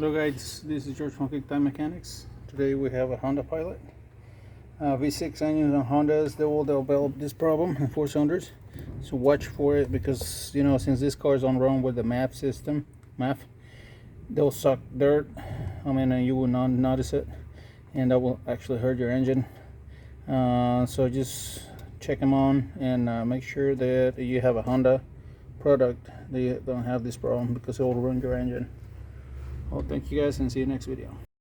Hello guys, this is George from Kick Time Mechanics. Today we have a Honda Pilot. V6 engines on Hondas, they will develop this problem in 4 cylinders. So watch for it because, you know, since this car is on run with the MAF system, they'll suck dirt. I mean, you will not notice it, and that will actually hurt your engine. So just check them on and make sure that you have a Honda product. They don't have this problem because it will ruin your engine. Well, thank you guys and see you next video.